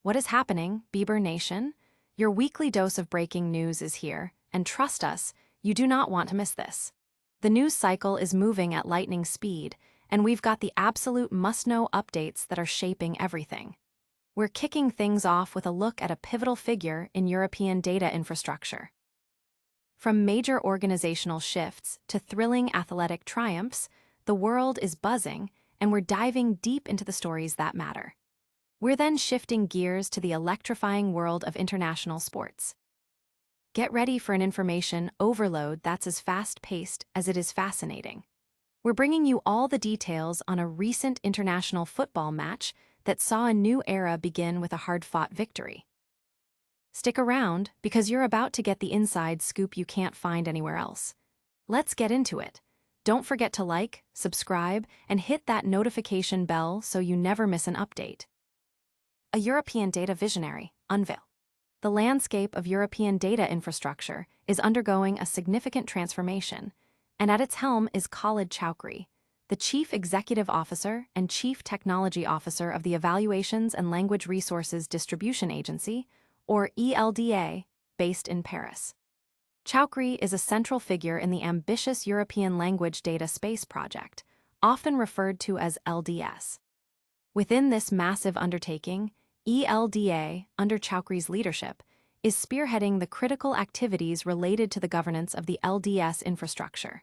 What is happening, Bieber Nation? Your weekly dose of breaking news is here, and trust us, you do not want to miss this. The news cycle is moving at lightning speed, and we've got the absolute must-know updates that are shaping everything. We're kicking things off with a look at a pivotal figure in European data infrastructure. From major organizational shifts to thrilling athletic triumphs, the world is buzzing, and we're diving deep into the stories that matter. We're then shifting gears to the electrifying world of international sports. Get ready for an information overload that's as fast-paced as it is fascinating. We're bringing you all the details on a recent international football match that saw a new era begin with a hard-fought victory. Stick around, because you're about to get the inside scoop you can't find anywhere else. Let's get into it. Don't forget to like, subscribe, and hit that notification bell so you never miss an update. A European data visionary, unveil. The landscape of European data infrastructure is undergoing a significant transformation, and at its helm is Khalid Choukri, the Chief Executive Officer and Chief Technology Officer of the Evaluations and Language Resources Distribution Agency, or ELDA, based in Paris. Choukri is a central figure in the ambitious European Language Data Space project, often referred to as LDS. Within this massive undertaking, ELDA, under Choukri's leadership, is spearheading the critical activities related to the governance of the LDS infrastructure.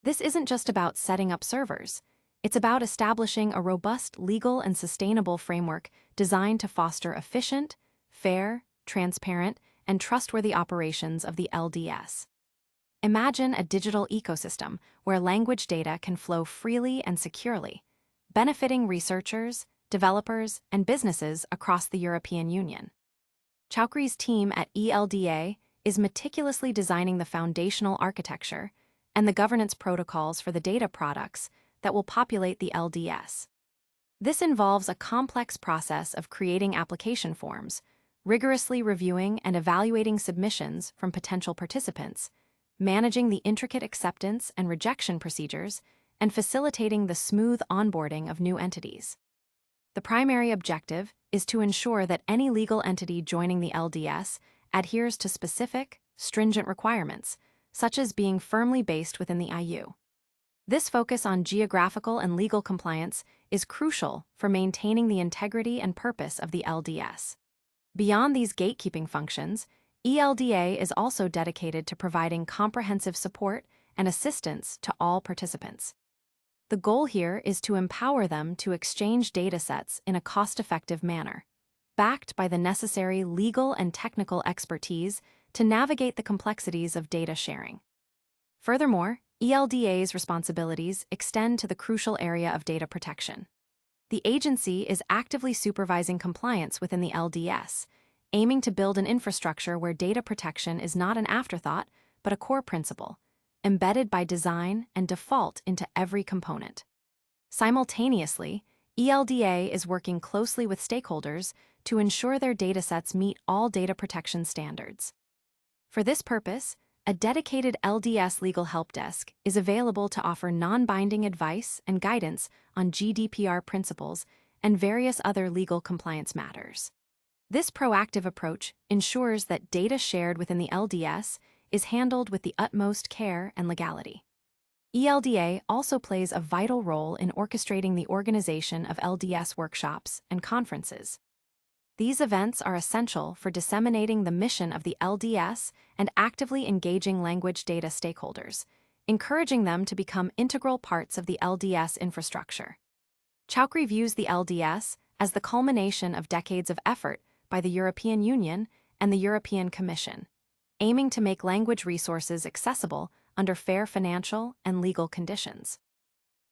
This isn't just about setting up servers. It's about establishing a robust legal and sustainable framework designed to foster efficient, fair, transparent, and trustworthy operations of the LDS. Imagine a digital ecosystem where language data can flow freely and securely, benefiting researchers, developers, and businesses across the European Union. Choukri's team at ELDA is meticulously designing the foundational architecture and the governance protocols for the data products that will populate the LDS. This involves a complex process of creating application forms, rigorously reviewing and evaluating submissions from potential participants, managing the intricate acceptance and rejection procedures, and facilitating the smooth onboarding of new entities. The primary objective is to ensure that any legal entity joining the LDS adheres to specific, stringent requirements, such as being firmly based within the EU. This focus on geographical and legal compliance is crucial for maintaining the integrity and purpose of the LDS. Beyond these gatekeeping functions, ELDA is also dedicated to providing comprehensive support and assistance to all participants. The goal here is to empower them to exchange datasets in a cost-effective manner, backed by the necessary legal and technical expertise to navigate the complexities of data sharing. Furthermore, ELDA's responsibilities extend to the crucial area of data protection. The agency is actively supervising compliance within the LDS, aiming to build an infrastructure where data protection is not an afterthought, but a core principle, embedded by design and default into every component. Simultaneously, ELDA is working closely with stakeholders to ensure their datasets meet all data protection standards. For this purpose, a dedicated LDS legal help desk is available to offer non-binding advice and guidance on GDPR principles and various other legal compliance matters. This proactive approach ensures that data shared within the LDS is handled with the utmost care and legality. ELDA also plays a vital role in orchestrating the organization of LDS workshops and conferences. These events are essential for disseminating the mission of the LDS and actively engaging language data stakeholders, encouraging them to become integral parts of the LDS infrastructure. Choukri views the LDS as the culmination of decades of effort by the European Union and the European Commission, aiming to make language resources accessible under fair financial and legal conditions.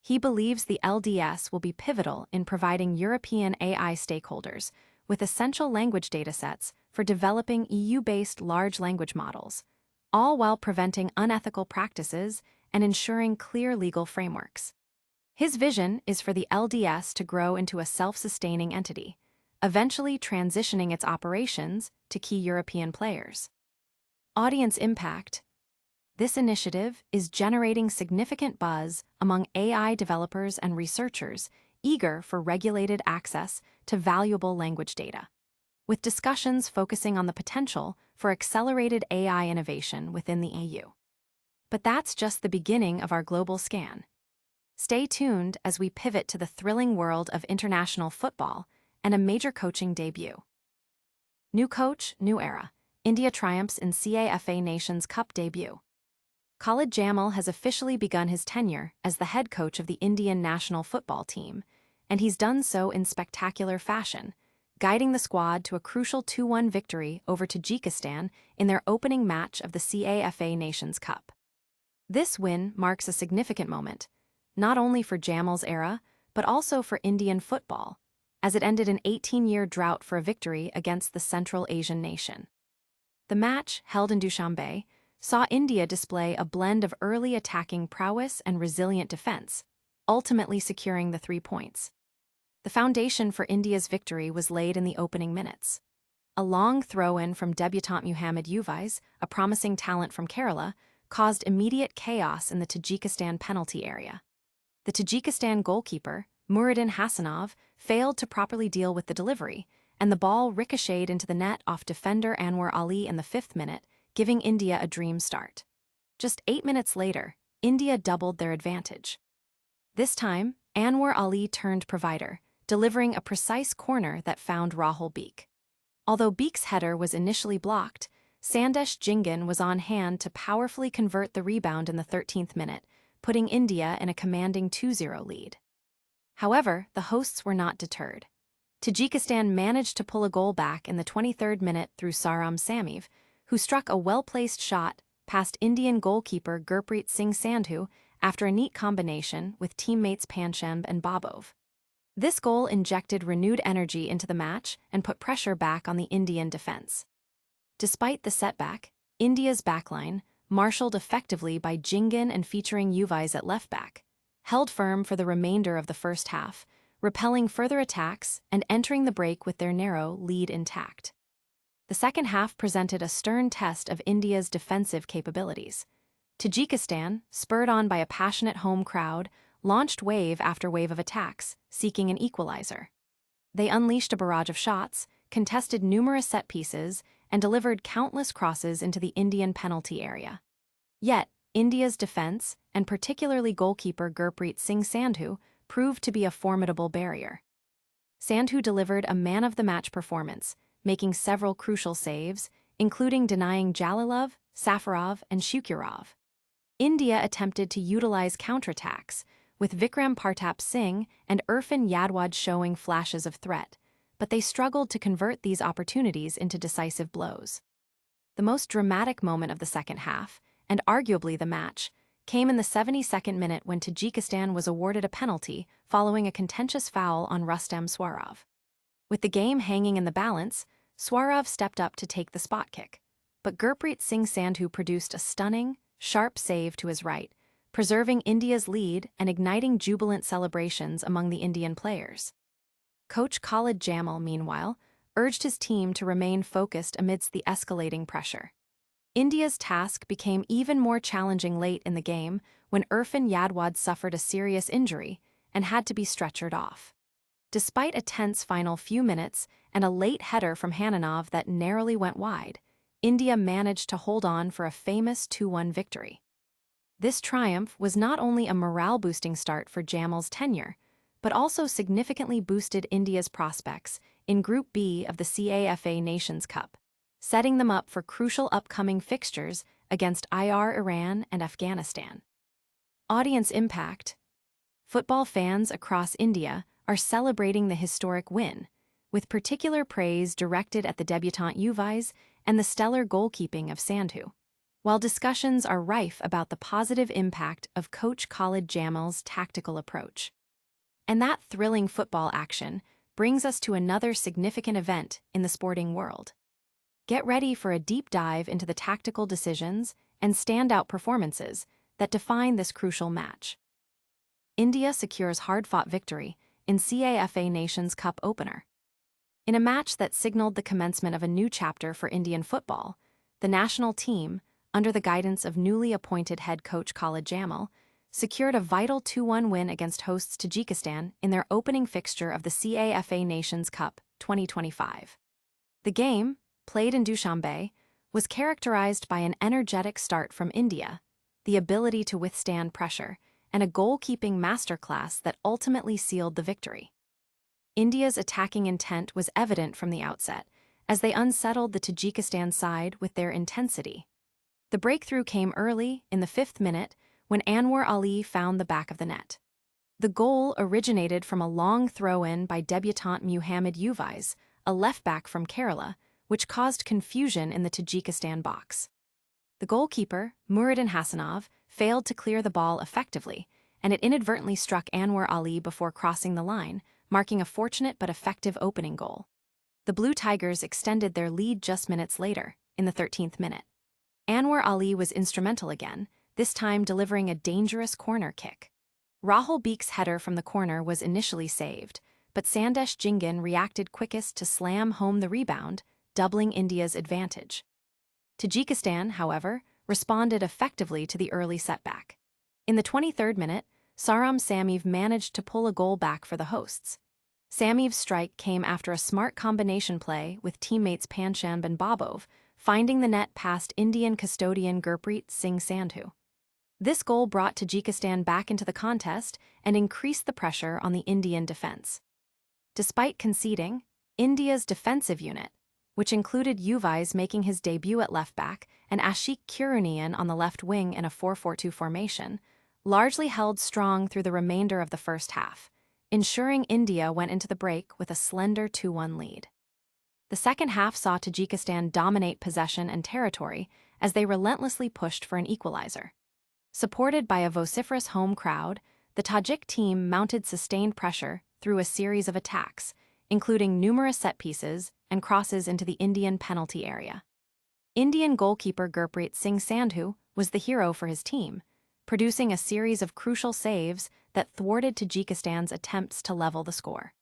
He believes the LDS will be pivotal in providing European AI stakeholders with essential language datasets for developing EU-based large language models, all while preventing unethical practices and ensuring clear legal frameworks. His vision is for the LDS to grow into a self-sustaining entity, eventually transitioning its operations to key European players. Audience impact. This initiative is generating significant buzz among AI developers and researchers eager for regulated access to valuable language data. with discussions focusing on the potential for accelerated AI innovation within the AU. But that's just the beginning of our global scan. Stay tuned as we pivot to the thrilling world of international football and a major coaching debut. New coach, new era. India triumphs in CAFA Nations Cup debut. Khalid Jamil has officially begun his tenure as the head coach of the Indian national football team, and he's done so in spectacular fashion, guiding the squad to a crucial 2-1 victory over Tajikistan in their opening match of the CAFA Nations Cup. This win marks a significant moment, not only for Jamil's era, but also for Indian football, as it ended an 18-year drought for a victory against the Central Asian nation. The match, held in Dushanbe, saw India display a blend of early attacking prowess and resilient defense, ultimately securing the 3 points. The foundation for India's victory was laid in the opening minutes. A long throw-in from debutant Muhammad Uvais, a promising talent from Kerala, caused immediate chaos in the Tajikistan penalty area. The Tajikistan goalkeeper, Muradin Hasanov, failed to properly deal with the delivery, and the ball ricocheted into the net off defender Anwar Ali in the 5th minute, giving India a dream start. Just 8 minutes later, India doubled their advantage. This time, Anwar Ali turned provider, delivering a precise corner that found Rahul Beek. Although Beek's header was initially blocked, Sandesh Jingan was on hand to powerfully convert the rebound in the 13th minute, putting India in a commanding 2-0 lead. However, the hosts were not deterred. Tajikistan managed to pull a goal back in the 23rd minute through Saram Samiv, who struck a well-placed shot past Indian goalkeeper Gurpreet Singh Sandhu after a neat combination with teammates Pancham and Babov. This goal injected renewed energy into the match and put pressure back on the Indian defense. Despite the setback, India's backline, marshaled effectively by Jingan and featuring Uvais at left back, held firm for the remainder of the first half, repelling further attacks and entering the break with their narrow lead intact. The second half presented a stern test of India's defensive capabilities. Tajikistan, spurred on by a passionate home crowd, launched wave after wave of attacks, seeking an equalizer. They unleashed a barrage of shots, contested numerous set pieces, and delivered countless crosses into the Indian penalty area. Yet, India's defense, and particularly goalkeeper Gurpreet Singh Sandhu, proved to be a formidable barrier. Sandhu delivered a man-of-the-match performance, making several crucial saves, including denying Jalilov, Safarov, and Shukurov. India attempted to utilize counterattacks, with Vikram Partap Singh and Irfan Yadwad showing flashes of threat, but they struggled to convert these opportunities into decisive blows. The most dramatic moment of the second half, and arguably the match, came in the 72nd minute when Tajikistan was awarded a penalty following a contentious foul on Rustam Swarov. With the game hanging in the balance, Swarov stepped up to take the spot kick, but Gurpreet Singh Sandhu produced a stunning, sharp save to his right, preserving India's lead and igniting jubilant celebrations among the Indian players. Coach Khalid Jamil, meanwhile, urged his team to remain focused amidst the escalating pressure. India's task became even more challenging late in the game when Irfan Yadwad suffered a serious injury and had to be stretchered off. Despite a tense final few minutes and a late header from Hananov that narrowly went wide, India managed to hold on for a famous 2-1 victory. This triumph was not only a morale-boosting start for Jamil's tenure, but also significantly boosted India's prospects in Group B of the CAFA Nations Cup, setting them up for crucial upcoming fixtures against Iran and Afghanistan. Audience impact. Football fans across India are celebrating the historic win, with particular praise directed at the debutant Uvais and the stellar goalkeeping of Sandhu, while discussions are rife about the positive impact of coach Khalid Jamil's tactical approach. And that thrilling football action brings us to another significant event in the sporting world. Get ready for a deep dive into the tactical decisions and standout performances that define this crucial match. India secures hard-fought victory in CAFA Nations Cup opener. In a match that signaled the commencement of a new chapter for Indian football, the national team, under the guidance of newly appointed head coach Khalid Jamil, secured a vital 2-1 win against hosts Tajikistan in their opening fixture of the CAFA Nations Cup 2025. The game, played in Dushanbe, was characterized by an energetic start from India, the ability to withstand pressure, and a goalkeeping masterclass that ultimately sealed the victory. India's attacking intent was evident from the outset, as they unsettled the Tajikistan side with their intensity. The breakthrough came early, in the 5th minute, when Anwar Ali found the back of the net. The goal originated from a long throw-in by debutant Muhammad Uvais, a left-back from Kerala, which caused confusion in the Tajikistan box. The goalkeeper, Muradin Hassanov, failed to clear the ball effectively, and it inadvertently struck Anwar Ali before crossing the line, marking a fortunate but effective opening goal. The Blue Tigers extended their lead just minutes later, in the 13th minute. Anwar Ali was instrumental again, this time delivering a dangerous corner kick. Rahul Beek's header from the corner was initially saved, but Sandesh Jhingan reacted quickest to slam home the rebound, doubling India's advantage. Tajikistan, however, responded effectively to the early setback. In the 23rd minute, Saram Sameev managed to pull a goal back for the hosts. Sameev's strike came after a smart combination play with teammates Pancham and Babov, finding the net past Indian custodian Gurpreet Singh Sandhu. This goal brought Tajikistan back into the contest and increased the pressure on the Indian defense. Despite conceding, India's defensive unit, which included Uvais making his debut at left-back and Ashik Kurunian on the left wing in a 4-4-2 formation, largely held strong through the remainder of the first half, ensuring India went into the break with a slender 2-1 lead. The second half saw Tajikistan dominate possession and territory as they relentlessly pushed for an equalizer. Supported by a vociferous home crowd, the Tajik team mounted sustained pressure through a series of attacks, including numerous set pieces and crosses into the Indian penalty area. Indian goalkeeper Gurpreet Singh Sandhu was the hero for his team, producing a series of crucial saves that thwarted Tajikistan's attempts to level the score.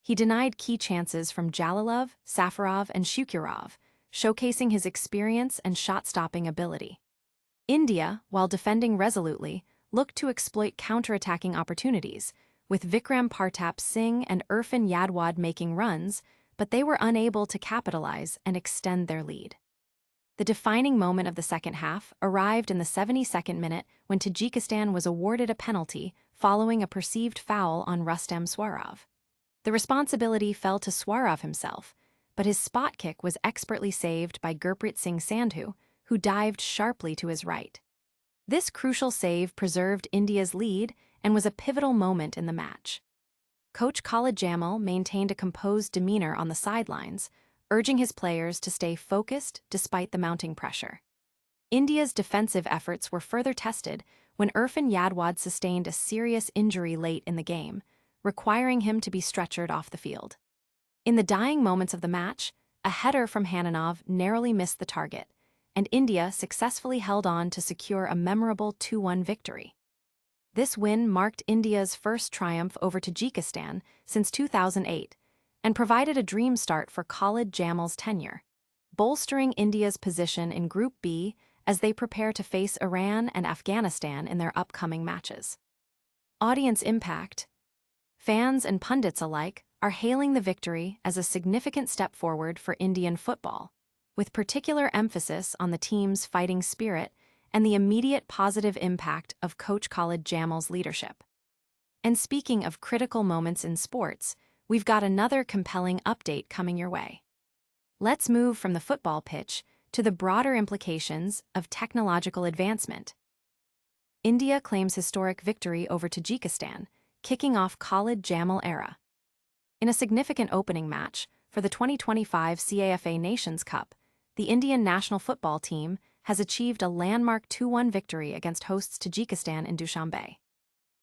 He denied key chances from Jalilov, Safarov, and Shukurov, showcasing his experience and shot-stopping ability. India, while defending resolutely, looked to exploit counter-attacking opportunities, with Vikram Partap Singh and Irfan Yadwad making runs, but they were unable to capitalize and extend their lead. The defining moment of the second half arrived in the 72nd minute when Tajikistan was awarded a penalty following a perceived foul on Rustam Swarov. The responsibility fell to Swarov himself, but his spot kick was expertly saved by Gurpreet Singh Sandhu, who dived sharply to his right. This crucial save preserved India's lead and was a pivotal moment in the match. Coach Khalid Jamil maintained a composed demeanor on the sidelines, urging his players to stay focused despite the mounting pressure. India's defensive efforts were further tested when Irfan Yadwad sustained a serious injury late in the game, requiring him to be stretchered off the field. In the dying moments of the match, a header from Hananov narrowly missed the target, and India successfully held on to secure a memorable 2-1 victory. This win marked India's first triumph over Tajikistan since 2008 and provided a dream start for Khalid Jamil's tenure, bolstering India's position in Group B as they prepare to face Iran and Afghanistan in their upcoming matches. Audience impact. Fans and pundits alike are hailing the victory as a significant step forward for Indian football, with particular emphasis on the team's fighting spirit and the immediate positive impact of Coach Khalid Jamil's leadership. And speaking of critical moments in sports, we've got another compelling update coming your way. Let's move from the football pitch to the broader implications of technological advancement. India claims historic victory over Tajikistan, kicking off Khalid Jamil era. In a significant opening match for the 2025 CAFA Nations Cup, the Indian national football team has achieved a landmark 2-1 victory against hosts Tajikistan in Dushanbe.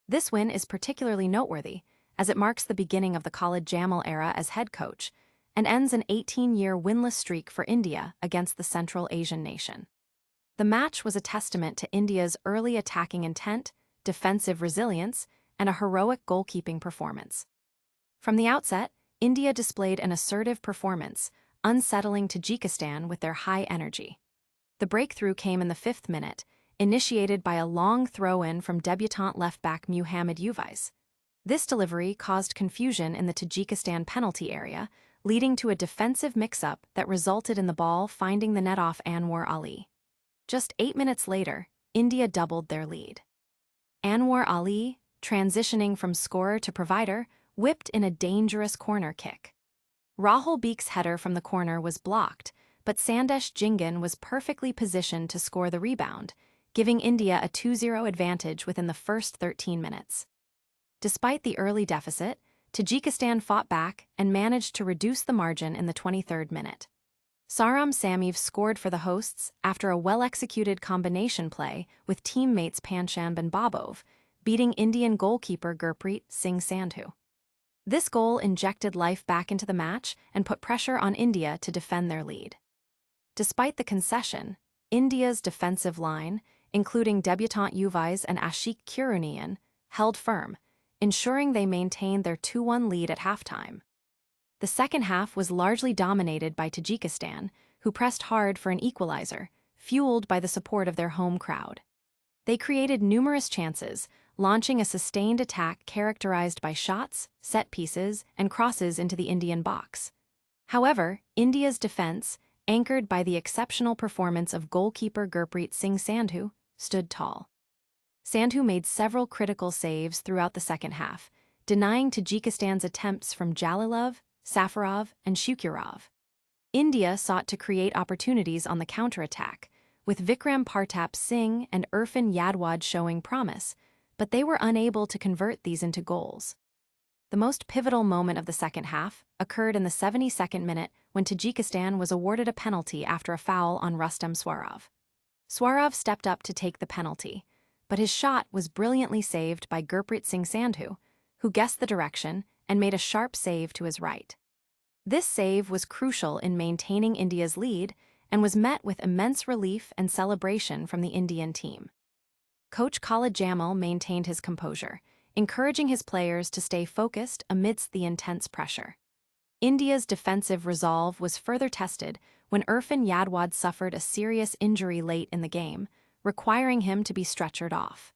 This win is particularly noteworthy as it marks the beginning of the Khalid Jamil era as head coach and ends an 18-year winless streak for India against the Central Asian nation. The match was a testament to India's early attacking intent, defensive resilience, and a heroic goalkeeping performance. From the outset, India displayed an assertive performance, unsettling Tajikistan with their high energy. The breakthrough came in the 5th minute, initiated by a long throw-in from debutant left-back Muhammad Uvais. This delivery caused confusion in the Tajikistan penalty area, leading to a defensive mix-up that resulted in the ball finding the net off Anwar Ali. Just 8 minutes later, India doubled their lead. Anwar Ali, transitioning from scorer to provider, whipped in a dangerous corner kick. Rahul Beek's header from the corner was blocked, but Sandesh Jingan was perfectly positioned to score the rebound, giving India a 2-0 advantage within the first 13 minutes. Despite the early deficit, Tajikistan fought back and managed to reduce the margin in the 23rd minute. Saram Sameev scored for the hosts after a well-executed combination play with teammates Pancham and Babov, beating Indian goalkeeper Gurpreet Singh Sandhu. This goal injected life back into the match and put pressure on India to defend their lead. Despite the concession, India's defensive line, including debutant Uvais and Ashik Kurunian, held firm, ensuring they maintained their 2-1 lead at halftime. The second half was largely dominated by Tajikistan, who pressed hard for an equalizer, fueled by the support of their home crowd. They created numerous chances, launching a sustained attack characterized by shots, set pieces, and crosses into the Indian box. However, India's defense, anchored by the exceptional performance of goalkeeper Gurpreet Singh Sandhu, stood tall. Sandhu made several critical saves throughout the second half, denying Tajikistan's attempts from Jalilov, Safarov, and Shukurov. India sought to create opportunities on the counterattack, with Vikram Partap Singh and Irfan Yadwad showing promise, but they were unable to convert these into goals. The most pivotal moment of the second half occurred in the 72nd minute when Tajikistan was awarded a penalty after a foul on Rustam Swarov. Swarov stepped up to take the penalty, but his shot was brilliantly saved by Gurpreet Singh Sandhu, who guessed the direction and made a sharp save to his right. This save was crucial in maintaining India's lead and was met with immense relief and celebration from the Indian team. Coach Khalid Jamil maintained his composure, encouraging his players to stay focused amidst the intense pressure. India's defensive resolve was further tested when Irfan Yadwad suffered a serious injury late in the game, requiring him to be stretchered off.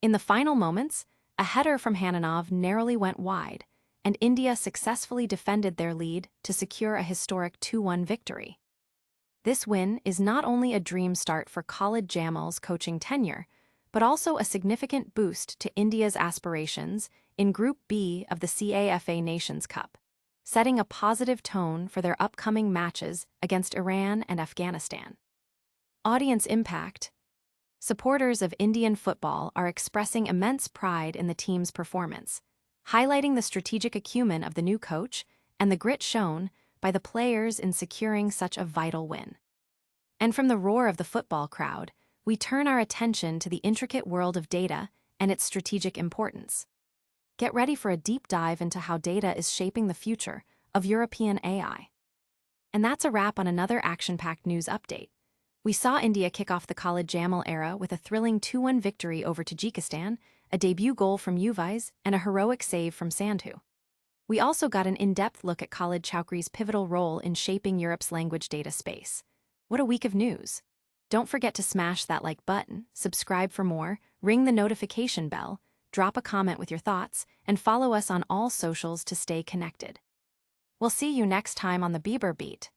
In the final moments, a header from Hananov narrowly went wide, and India successfully defended their lead to secure a historic 2-1 victory. This win is not only a dream start for Khalid Jamil's coaching tenure, but also a significant boost to India's aspirations in Group B of the CAFA Nations Cup, setting a positive tone for their upcoming matches against Iran and Afghanistan. Audience impact. Supporters of Indian football are expressing immense pride in the team's performance, highlighting the strategic acumen of the new coach and the grit shown by the players in securing such a vital win. And from the roar of the football crowd, we turn our attention to the intricate world of data and its strategic importance. Get ready for a deep dive into how data is shaping the future of European AI. And that's a wrap on another action-packed news update. We saw India kick off the Khalid Jamil era with a thrilling 2-1 victory over Tajikistan, a debut goal from Uvais, and a heroic save from Sandhu. We also got an in-depth look at Khalid Choukri's pivotal role in shaping Europe's language data space. What a week of news! Don't forget to smash that like button, subscribe for more, ring the notification bell, drop a comment with your thoughts, and follow us on all socials to stay connected. We'll see you next time on the Bieber Beat.